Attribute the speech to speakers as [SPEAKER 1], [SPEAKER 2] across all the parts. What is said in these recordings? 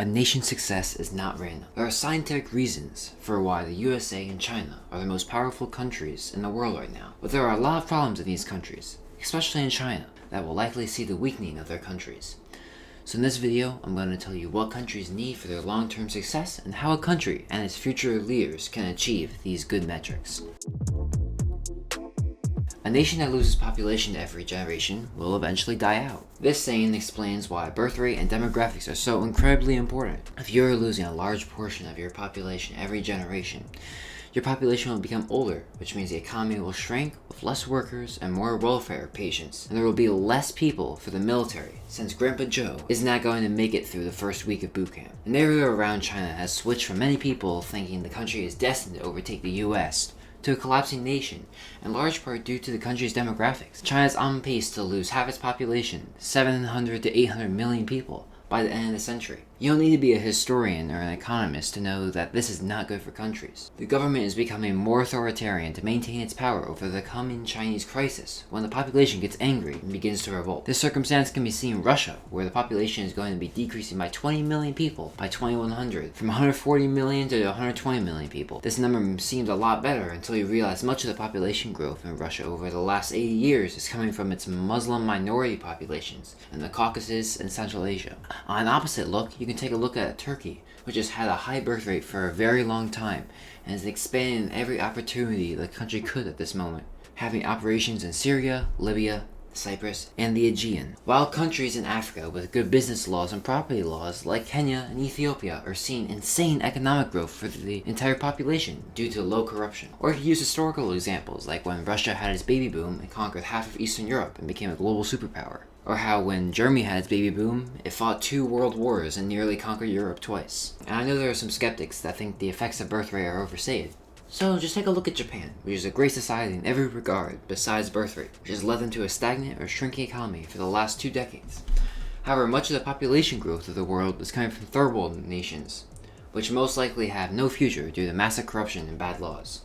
[SPEAKER 1] A nation's success is not random. There are scientific reasons for why the USA and China are the most powerful countries in the world right now. But there are a lot of problems in these countries, especially in China, that will likely see the weakening of their countries. So in this video, I'm going to tell you what countries need for their long-term success and how a country and its future leaders can achieve these good metrics. A nation that loses population every generation will eventually die out. This saying explains why birth rate and demographics are so incredibly important. If you're losing a large portion of your population every generation, your population will become older, which means the economy will shrink with less workers and more welfare patients, and there will be less people for the military, since Grandpa Joe is not going to make it through the first week of boot camp. An area around China has switched from many people thinking the country is destined to overtake the US to a collapsing nation, in large part due to the country's demographics. China is on pace to lose half its population, 700 to 800 million people, by the end of the century. You don't need to be a historian or an economist to know that this is not good for countries. The government is becoming more authoritarian to maintain its power over the coming Chinese crisis when the population gets angry and begins to revolt. This circumstance can be seen in Russia, where the population is going to be decreasing by 20 million people by 2100, from 140 million to 120 million people. This number seemed a lot better until you realize much of the population growth in Russia over the last 80 years is coming from its Muslim minority populations in the Caucasus and Central Asia. On an opposite look, you can take a look at Turkey, which has had a high birth rate for a very long time and is expanding every opportunity the country could at this moment, having operations in Syria, Libya, Cyprus, and the Aegean. While countries in Africa with good business laws and property laws like Kenya and Ethiopia are seeing insane economic growth for the entire population due to low corruption. Or if you use historical examples like when Russia had its baby boom and conquered half of Eastern Europe and became a global superpower. Or how when Germany had its baby boom, it fought 2 world wars and nearly conquered Europe twice. And I know there are some skeptics that think the effects of birth rate are overstated. So just take a look at Japan, which is a great society in every regard besides birth rate, which has led them to a stagnant or shrinking economy for the last 2 decades. However, much of the population growth of the world is coming from third world nations, which most likely have no future due to massive corruption and bad laws.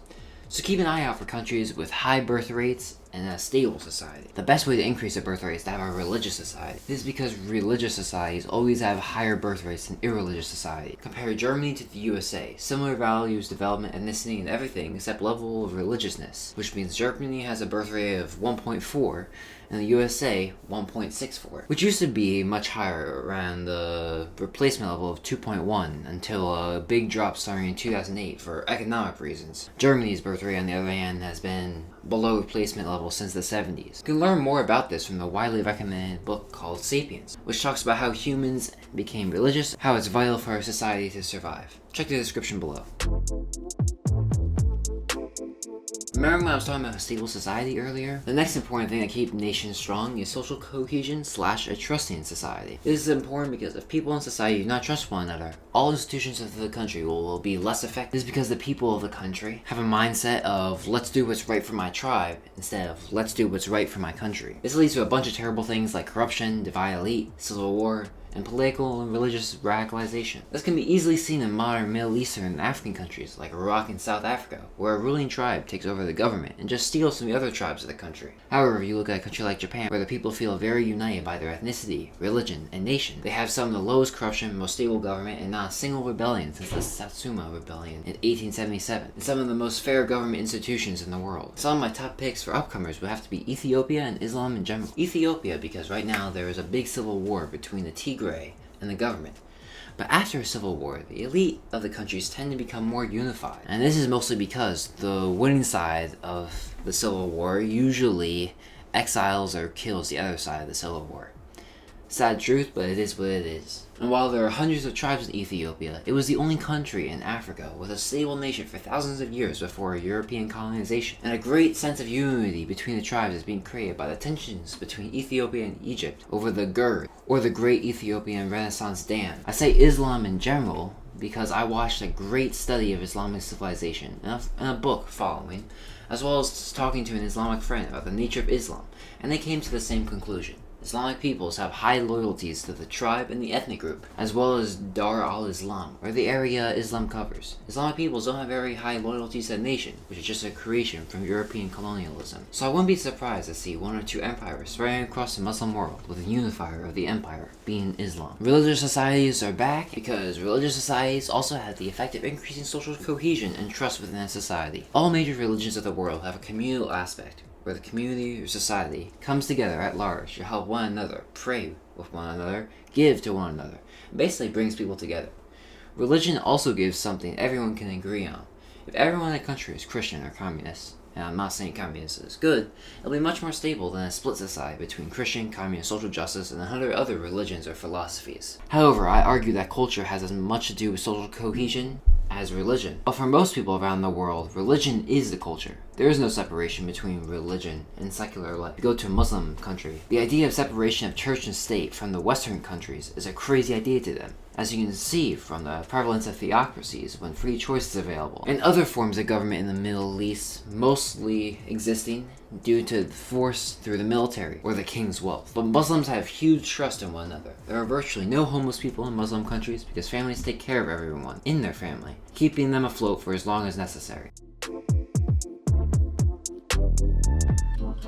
[SPEAKER 1] So keep an eye out for countries with high birth rates and a stable society. The best way to increase a birth rate is to have a religious society. This is because religious societies always have higher birth rates than irreligious society. Compare Germany to the USA. Similar values, development, ethnicity, and everything except level of religiousness, which means Germany has a birth rate of 1.4 and the USA 1.64, which used to be much higher around the replacement level of 2.1 until a big drop starting in 2008 for economic reasons. Germany's birth rate, on the other hand, has been below replacement level since the 70s. You can learn more about this from the widely recommended book called Sapiens, which talks about how humans became religious, how it's vital for our society to survive. Check the description below. Remember when I was talking about a stable society earlier? The next important thing that keeps nations strong is social cohesion / a trusting society. This is important because if people in society do not trust one another, all institutions of the country will be less effective. This is because the people of the country have a mindset of let's do what's right for my tribe instead of let's do what's right for my country. This leads to a bunch of terrible things like corruption, divide elite, civil war, and political and religious radicalization. This can be easily seen in modern Middle Eastern and African countries like Iraq and South Africa, where a ruling tribe takes over the government and just steals from the other tribes of the country. However, if you look at a country like Japan, where the people feel very united by their ethnicity, religion, and nation, they have some of the lowest corruption, most stable government, and not a single rebellion since the Satsuma Rebellion in 1877, and some of the most fair government institutions in the world. Some of my top picks for upcomers would have to be Ethiopia and Islam in general. Ethiopia because right now there is a big civil war between the Tigray and the government. But after a civil war, the elite of the countries tend to become more unified. And this is mostly because the winning side of the civil war usually exiles or kills the other side of the civil war. Sad truth, but it is what it is. And while there are hundreds of tribes in Ethiopia, it was the only country in Africa with a stable nation for thousands of years before European colonization. And a great sense of unity between the tribes is being created by the tensions between Ethiopia and Egypt over the Gerd, or the Great Ethiopian Renaissance Dam. I say Islam in general because I watched a great study of Islamic civilization and a book following, as well as talking to an Islamic friend about the nature of Islam, and they came to the same conclusion. Islamic peoples have high loyalties to the tribe and the ethnic group, as well as Dar al-Islam, or the area Islam covers. Islamic peoples don't have very high loyalties to the nation, which is just a creation from European colonialism. So I wouldn't be surprised to see one or two empires spreading across the Muslim world, with the unifier of the empire being Islam. Religious societies are back because religious societies also have the effect of increasing social cohesion and trust within a society. All major religions of the world have a communal aspect, where the community or society comes together at large to help one another, pray with one another, give to one another. It basically brings people together. Religion also gives something everyone can agree on. If everyone in a country is Christian or communist, and I'm not saying communist is good, it'll be much more stable than a split society between Christian, communist, social justice, and 100 other religions or philosophies. However, I argue that culture has as much to do with social cohesion as religion. But for most people around the world, religion is the culture. There is no separation between religion and secular life. If you go to a Muslim country, the idea of separation of church and state from the Western countries is a crazy idea to them, as you can see from the prevalence of theocracies when free choice is available, and other forms of government in the Middle East mostly existing due to force through the military or the king's wealth. But Muslims have huge trust in one another. There are virtually no homeless people in Muslim countries because families take care of everyone in their family, keeping them afloat for as long as necessary.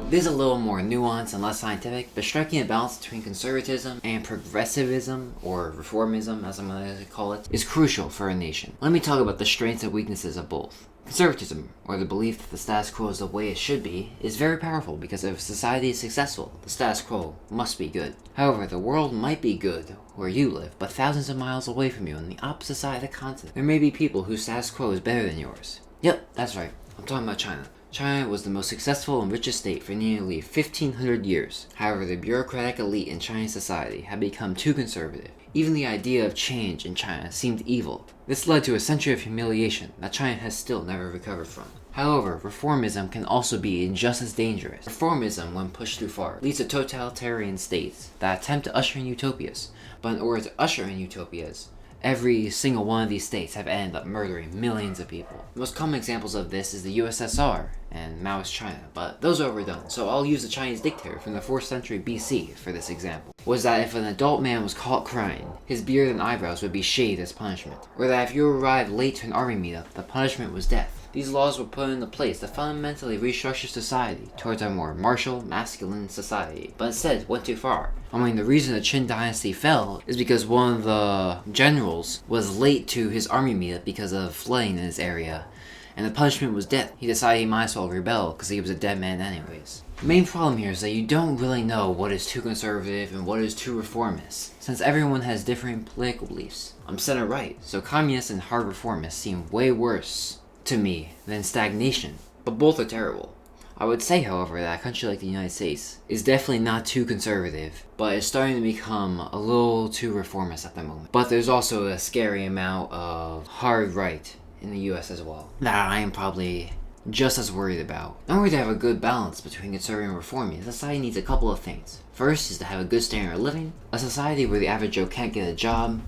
[SPEAKER 1] This is a little more nuanced and less scientific, but striking a balance between conservatism and progressivism, or reformism as I'm going to call it, is crucial for a nation. Let me talk about the strengths and weaknesses of both. Conservatism, or the belief that the status quo is the way it should be, is very powerful because if society is successful, the status quo must be good. However, the world might be good where you live, but thousands of miles away from you on the opposite side of the continent, there may be people whose status quo is better than yours. Yep, that's right. I'm talking about China. China was the most successful and richest state for nearly 1,500 years. However, the bureaucratic elite in Chinese society had become too conservative. Even the idea of change in China seemed evil. This led to a century of humiliation that China has still never recovered from. However, reformism can also be just as dangerous. Reformism, when pushed too far, leads to totalitarian states that attempt to usher in utopias. But in order to usher in utopias, every single one of these states have ended up murdering millions of people. The most common examples of this is the USSR and Maoist China, but those are overdone, so I'll use the Chinese dictator from the 4th century BC for this example. Was that if an adult man was caught crying, his beard and eyebrows would be shaved as punishment. Or that if you arrived late to an army meetup, the punishment was death. These laws were put into place to fundamentally restructure society towards a more martial, masculine society, but instead went too far. I mean, the reason the Qin dynasty fell is because one of the generals was late to his army meetup because of flooding in his area, and the punishment was death. He decided he might as well rebel because he was a dead man anyways. The main problem here is that you don't really know what is too conservative and what is too reformist, since everyone has different political beliefs. I'm center right, so communists and hard reformists seem way worse to me than stagnation, but both are terrible. I would say, however, that a country like the United States is definitely not too conservative, but is starting to become a little too reformist at the moment. But there's also a scary amount of hard right in the US as well that I am probably just as worried about. In order to have a good balance between conservative and reforming, society needs a couple of things. First is to have a good standard of living. A society where the average Joe can't get a job,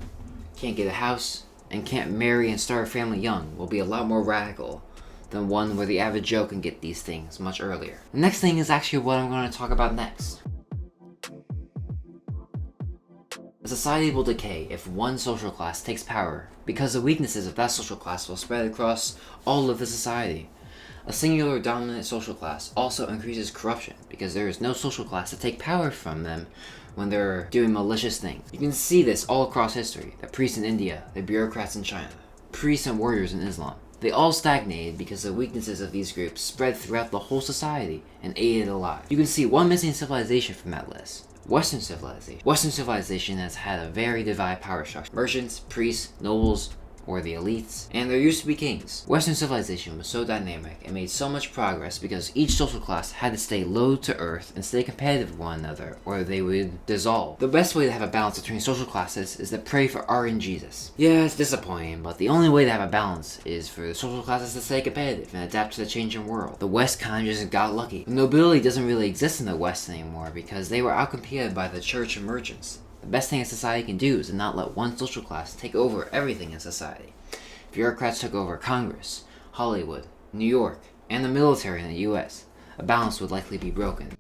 [SPEAKER 1] can't get a house, and can't marry and start a family young will be a lot more radical than one where the average Joe can get these things much earlier. The next thing is actually what I'm going to talk about next. A society will decay if one social class takes power, because the weaknesses of that social class will spread across all of the society. A singular dominant social class also increases corruption, because there is no social class to take power from them when they're doing malicious things. You can see this all across history. The priests in India, the bureaucrats in China, priests and warriors in Islam. They all stagnated because the weaknesses of these groups spread throughout the whole society and ate it alive. You can see one missing civilization from that list. Western civilization. Western civilization has had a very divided power structure. Merchants, priests, nobles, or the elites, and there used to be kings. Western civilization was so dynamic and made so much progress because each social class had to stay low to earth and stay competitive with one another, or they would dissolve. The best way to have a balance between social classes is to pray for art and Jesus. Yeah, it's disappointing, but the only way to have a balance is for the social classes to stay competitive and adapt to the changing world. The West kind of just got lucky. The nobility doesn't really exist in the West anymore because they were outcompeted by the church and merchants. The best thing a society can do is to not let one social class take over everything in society. If bureaucrats took over Congress, Hollywood, New York, and the military in the US, a balance would likely be broken.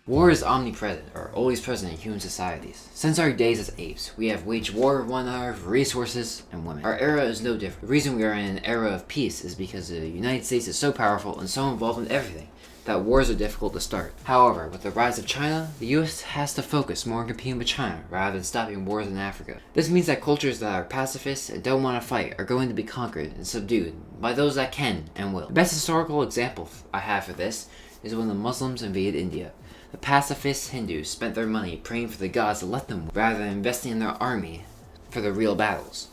[SPEAKER 1] War is omnipresent, or always present in human societies. Since our days as apes, we have waged war with one another for resources and women. Our era is no different. The reason we are in an era of peace is because the United States is so powerful and so involved in everything that wars are difficult to start. However, with the rise of China, the US has to focus more on competing with China rather than stopping wars in Africa. This means that cultures that are pacifists and don't want to fight are going to be conquered and subdued by those that can and will. The best historical example I have for this is when the Muslims invaded India. The pacifist Hindus spent their money praying for the gods to let them rather than investing in their army for the real battles.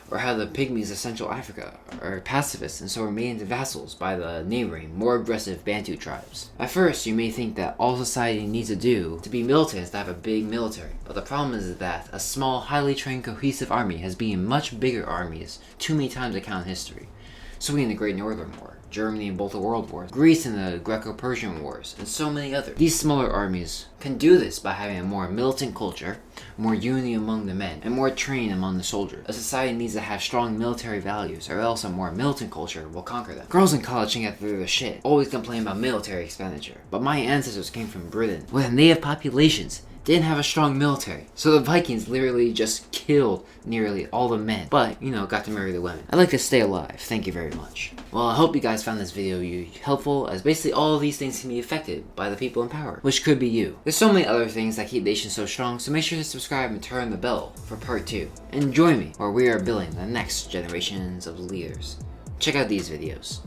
[SPEAKER 1] Or how the pygmies of Central Africa are pacifists and so are made into vassals by the neighboring, more aggressive Bantu tribes. At first, you may think that all society needs to do to be militant is to have a big military, but the problem is that a small, highly trained, cohesive army has beaten much bigger armies too many times to count in history. Sweden in the Great Northern War, Germany in both the World Wars, Greece in the Greco-Persian Wars, and so many others. These smaller armies can do this by having a more militant culture, more unity among the men, and more training among the soldiers. A society needs to have strong military values, or else a more militant culture will conquer them. Girls in college think that they're the shit, always complain about military expenditure. But my ancestors came from Britain, where the native populations didn't have a strong military. So the Vikings literally just killed nearly all the men, but, got to marry the women. I'd like to stay alive. Thank you very much. Well, I hope you guys found this video helpful, as basically all of these things can be affected by the people in power, which could be you. There's so many other things that keep nations so strong, so make sure to subscribe and turn the bell for part 2. And join me, where we are building the next generations of leaders. Check out these videos.